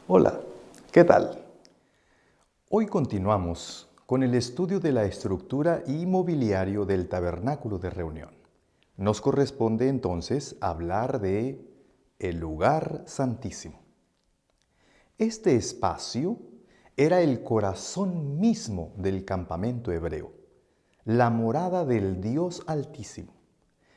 Hola, ¿qué tal? Hoy continuamos con el estudio de la estructura y mobiliario del tabernáculo de reunión. Nos corresponde entonces hablar de el lugar santísimo. Este espacio era el corazón mismo del campamento hebreo, la morada del Dios Altísimo.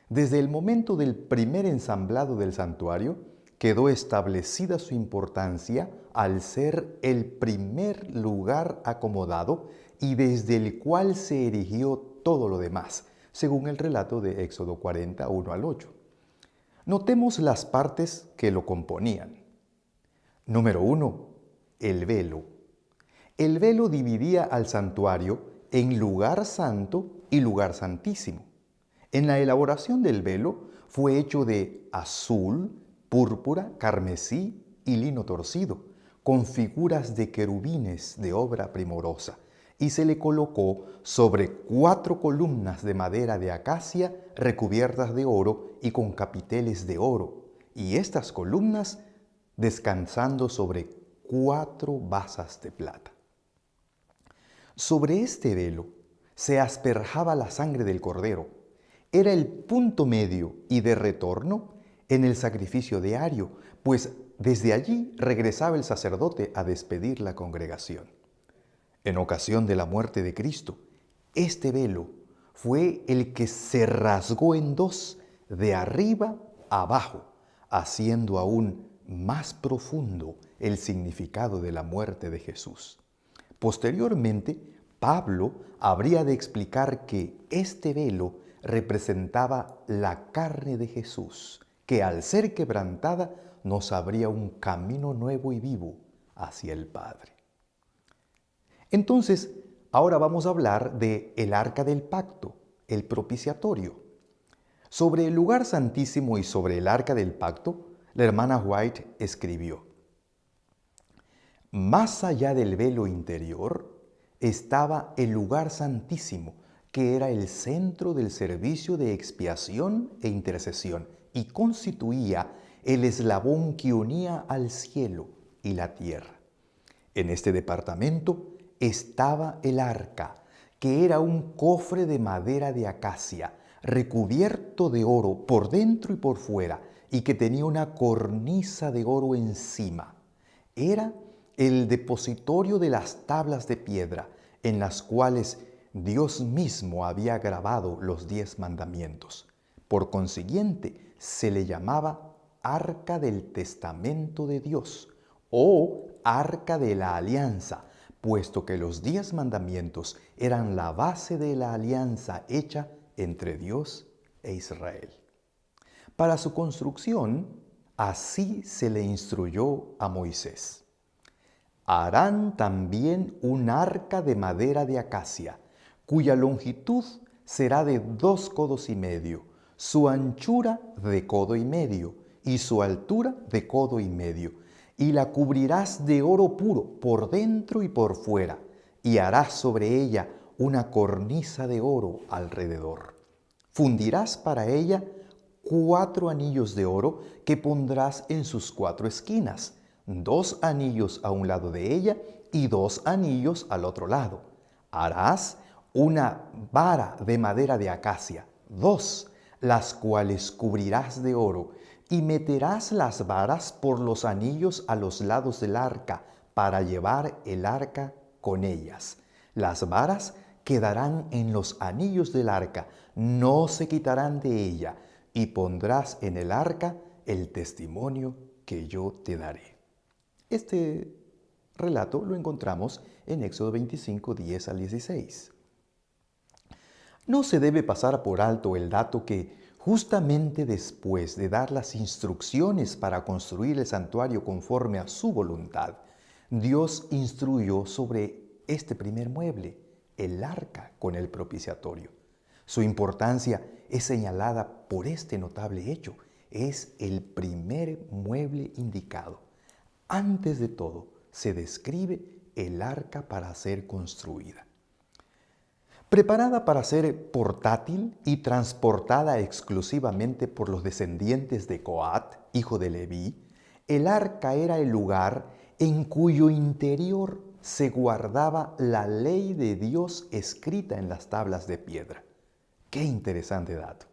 Desde el momento del primer ensamblado del santuario, quedó establecida su importancia al ser el primer lugar acomodado y desde el cual se erigió todo lo demás, según el relato de Éxodo 40, 1 al 8. Notemos las partes que lo componían. Número 1. El velo. El velo dividía al santuario en lugar santo y lugar santísimo. En la elaboración del velo fue hecho de azul, púrpura, carmesí y lino torcido, con figuras de querubines de obra primorosa, y se le colocó sobre 4 columnas de madera de acacia recubiertas de oro y con capiteles de oro, y estas columnas descansando sobre 4 basas de plata. Sobre este velo se asperjaba la sangre del cordero. Era el punto medio y de retorno en el sacrificio diario, pues desde allí regresaba el sacerdote a despedir la congregación. En ocasión de la muerte de Cristo, este velo fue el que se rasgó en dos, de arriba a abajo, haciendo aún más profundo el significado de la muerte de Jesús. Posteriormente, Pablo habría de explicar que este velo representaba la carne de Jesús, que al ser quebrantada nos abría un camino nuevo y vivo hacia el Padre. Entonces, ahora vamos a hablar de el arca del pacto, el propiciatorio. Sobre el lugar santísimo y sobre el arca del pacto, la hermana White escribió: más allá del velo interior estaba el lugar santísimo, que era el centro del servicio de expiación e intercesión y constituía el eslabón que unía al cielo y la tierra. En este departamento estaba el arca, que era un cofre de madera de acacia, recubierto de oro por dentro y por fuera, y que tenía una cornisa de oro encima. Era el depositorio de las tablas de piedra, en las cuales Dios mismo había grabado los 10 mandamientos. Por consiguiente, se le llamaba Arca del Testamento de Dios o Arca de la Alianza, puesto que los 10 mandamientos eran la base de la alianza hecha entre Dios e Israel. Para su construcción, así se le instruyó a Moisés: harán también un arca de madera de acacia, cuya longitud será de 2 codos y medio, su anchura de codo y medio, y su altura de codo y medio, y la cubrirás de oro puro por dentro y por fuera, y harás sobre ella una cornisa de oro alrededor. Fundirás para ella 4 anillos de oro que pondrás en sus 4 esquinas, 2 anillos a un lado de ella y 2 anillos al otro lado. Harás una vara de madera de acacia, 2, las cuales cubrirás de oro, y meterás las varas por los anillos a los lados del arca para llevar el arca con ellas. Las varas quedarán en los anillos del arca, no se quitarán de ella, y pondrás en el arca el testimonio que yo te daré. Este relato lo encontramos en Éxodo 25, 10 al 16. No se debe pasar por alto el dato que justamente después de dar las instrucciones para construir el santuario conforme a su voluntad, Dios instruyó sobre este primer mueble, el arca con el propiciatorio. Su importancia es señalada por este notable hecho. Es el primer mueble indicado. Antes de todo, se describe el arca para ser construida. Preparada para ser portátil y transportada exclusivamente por los descendientes de Coat, hijo de Leví, el arca era el lugar en cuyo interior se guardaba la ley de Dios escrita en las tablas de piedra. Qué interesante dato.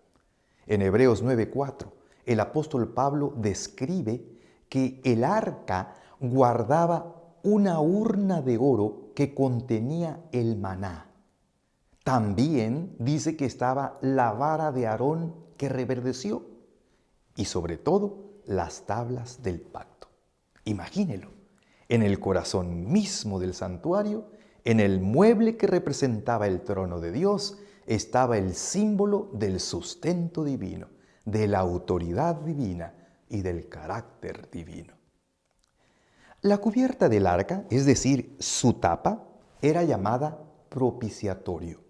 En Hebreos 9:4, el apóstol Pablo describe que el arca guardaba una urna de oro que contenía el maná. También dice que estaba la vara de Aarón que reverdeció y sobre todo las tablas del pacto. Imagínelo, en el corazón mismo del santuario, en el mueble que representaba el trono de Dios, estaba el símbolo del sustento divino, de la autoridad divina y del carácter divino. La cubierta del arca, es decir, su tapa, era llamada propiciatorio.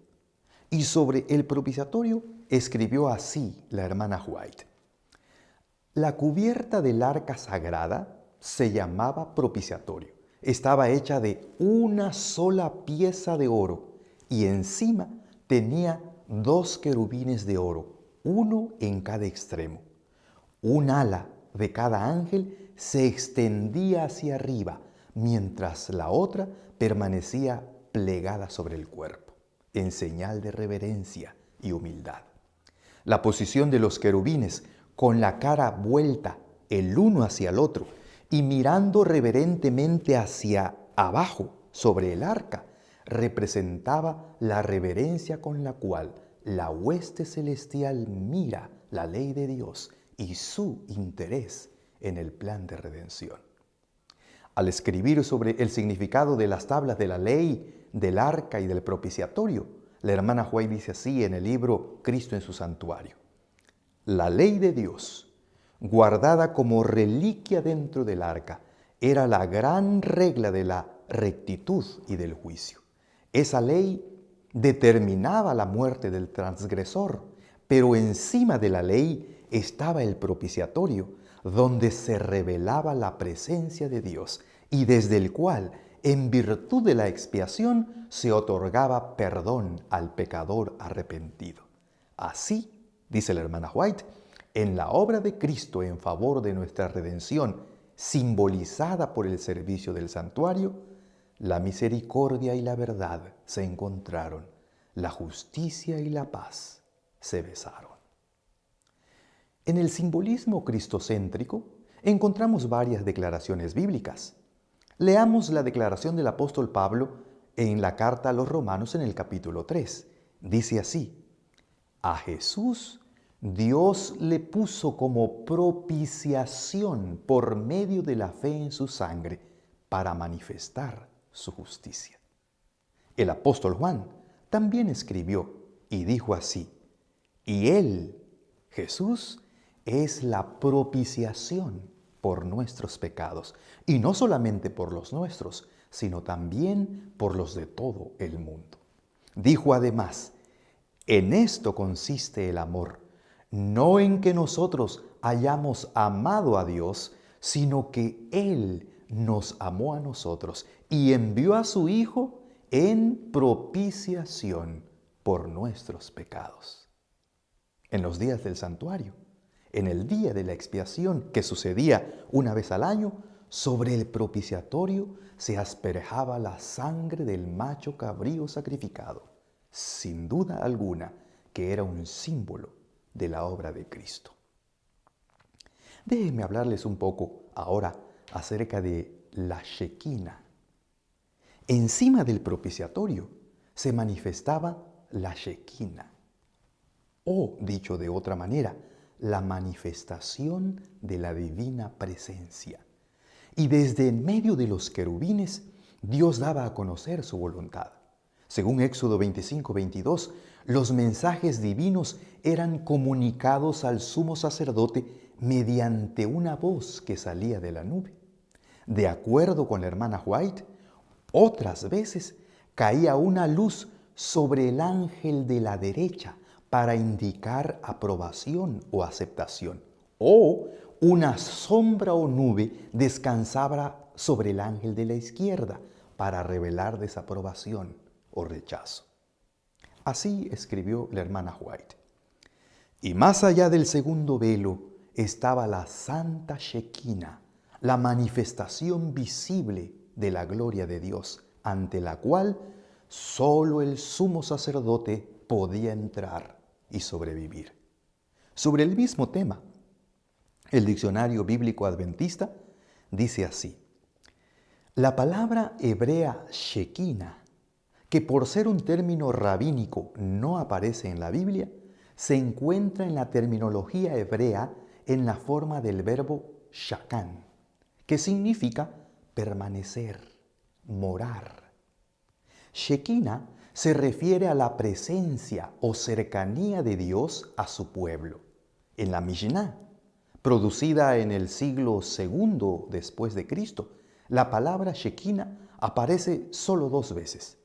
Y sobre el propiciatorio escribió así la hermana White: la cubierta del arca sagrada se llamaba propiciatorio. Estaba hecha de una sola pieza de oro y encima tenía 2 querubines de oro, uno en cada extremo. Un ala de cada ángel se extendía hacia arriba, mientras la otra permanecía plegada sobre el cuerpo, en señal de reverencia y humildad. La posición de los querubines, con la cara vuelta el uno hacia el otro y mirando reverentemente hacia abajo sobre el arca, representaba la reverencia con la cual la hueste celestial mira la ley de Dios y su interés en el plan de redención. Al escribir sobre el significado de las tablas de la ley, del arca y del propiciatorio, la hermana White dice así en el libro Cristo en su santuario: la ley de Dios, guardada como reliquia dentro del arca, era la gran regla de la rectitud y del juicio. Esa ley determinaba la muerte del transgresor, pero encima de la ley estaba el propiciatorio, donde se revelaba la presencia de Dios y desde el cual, en virtud de la expiación, se otorgaba perdón al pecador arrepentido. Así, dice la hermana White, en la obra de Cristo en favor de nuestra redención, simbolizada por el servicio del santuario, la misericordia y la verdad se encontraron, la justicia y la paz se besaron. En el simbolismo cristocéntrico encontramos varias declaraciones bíblicas. Leamos la declaración del apóstol Pablo en la carta a los Romanos en el capítulo 3. Dice así: a Jesús Dios le puso como propiciación por medio de la fe en su sangre para manifestar su justicia. El apóstol Juan también escribió y dijo así: y Él, Jesús, es la propiciación por nuestros pecados, y no solamente por los nuestros, sino también por los de todo el mundo. Dijo además: en esto consiste el amor, no en que nosotros hayamos amado a Dios, sino que Él nos amó a nosotros y envió a su Hijo en propiciación por nuestros pecados. En los días del santuario, en el día de la expiación que sucedía una vez al año, sobre el propiciatorio se asperjaba la sangre del macho cabrío sacrificado, sin duda alguna que era un símbolo de la obra de Cristo. Déjenme hablarles un poco ahora acerca de la Shekinah. Encima del propiciatorio se manifestaba la Shekinah, o dicho de otra manera, la manifestación de la divina presencia. Y desde en medio de los querubines, Dios daba a conocer su voluntad. Según Éxodo 25:22, los mensajes divinos eran comunicados al sumo sacerdote mediante una voz que salía de la nube. De acuerdo con la hermana White, otras veces caía una luz sobre el ángel de la derecha para indicar aprobación o aceptación, o una sombra o nube descansaba sobre el ángel de la izquierda para revelar desaprobación o rechazo. Así escribió la hermana White. Y más allá del segundo velo estaba la santa Shekinah, la manifestación visible de la gloria de Dios, ante la cual solo el sumo sacerdote podía entrar y sobrevivir. Sobre el mismo tema, el Diccionario Bíblico Adventista dice así: la palabra hebrea Shekinah, que por ser un término rabínico no aparece en la Biblia, se encuentra en la terminología hebrea en la forma del verbo shakan, que significa permanecer, morar. Shekinah se refiere a la presencia o cercanía de Dios a su pueblo. En la Mishnah, producida en el siglo II después de Cristo, la palabra Shekinah aparece solo 2 veces,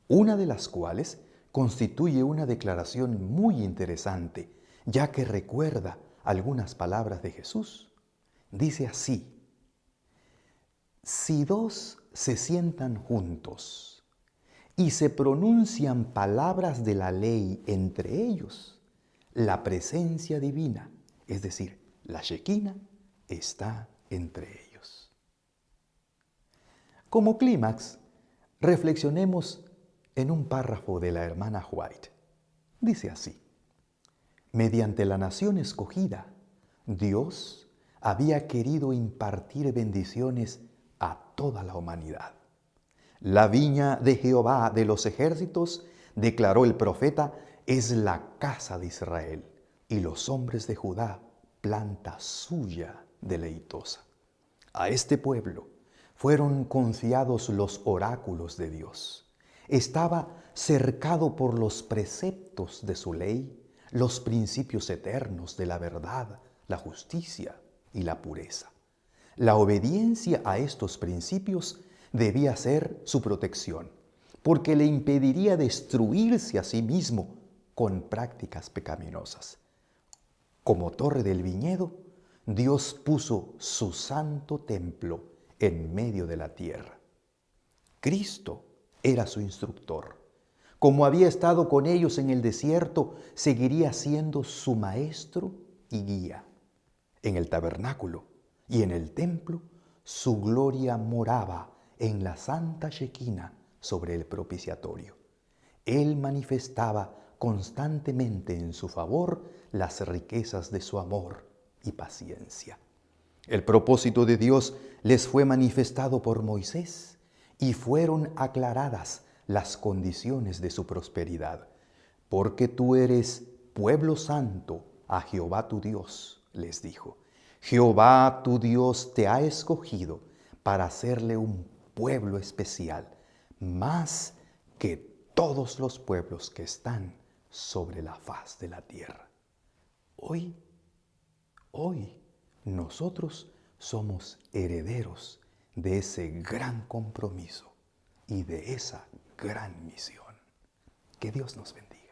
una de las cuales constituye una declaración muy interesante, ya que recuerda algunas palabras de Jesús. Dice así: si 2 se sientan juntos y se pronuncian palabras de la ley entre ellos, la presencia divina, es decir, la Shekinah, está entre ellos. Como clímax, reflexionemos en un párrafo de la hermana White. Dice así: mediante la nación escogida, Dios había querido impartir bendiciones a toda la humanidad. La viña de Jehová de los ejércitos, declaró el profeta, es la casa de Israel, y los hombres de Judá, planta suya deleitosa. A este pueblo fueron confiados los oráculos de Dios. Estaba cercado por los preceptos de su ley, los principios eternos de la verdad, la justicia y la pureza. La obediencia a estos principios debía ser su protección, porque le impediría destruirse a sí mismo con prácticas pecaminosas. Como torre del viñedo, Dios puso su santo templo en medio de la tierra. Cristo era su instructor. Como había estado con ellos en el desierto, seguiría siendo su maestro y guía. En el tabernáculo y en el templo, su gloria moraba en la santa Shekinah sobre el propiciatorio. Él manifestaba constantemente en su favor las riquezas de su amor y paciencia. El propósito de Dios les fue manifestado por Moisés y fueron aclaradas las condiciones de su prosperidad. Porque tú eres pueblo santo a Jehová tu Dios, les dijo. Jehová tu Dios te ha escogido para hacerle un pueblo especial, más que todos los pueblos que están sobre la faz de la tierra. Hoy, nosotros somos herederos de ese gran compromiso y de esa gran misión. Que Dios nos bendiga.